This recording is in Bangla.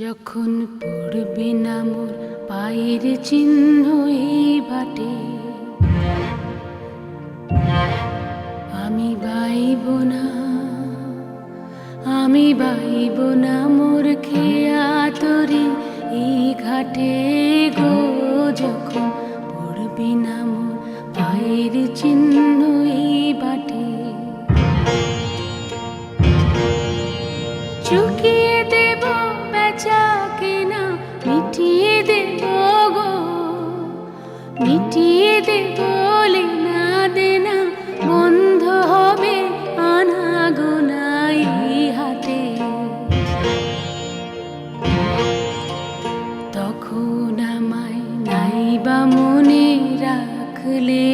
যখন পড়বে না মোর পায়ের চিহ্ন এই বাটে, আমি বাইব না, আমি বাইব না মোর খেয়া তরি এই ঘাটে গো। যখন পড়বে না মোর পায়ের চিহ্ন এই বাটে, চুকিয়ে দেব বেচা কেনা, মিটিয়ে দেব গো, মিটিয়ে দেব লেনা দেনা, বন্ধ হবে আনা গোনা এই হাতে। তখন আমায় নাইবা মনে রাখলে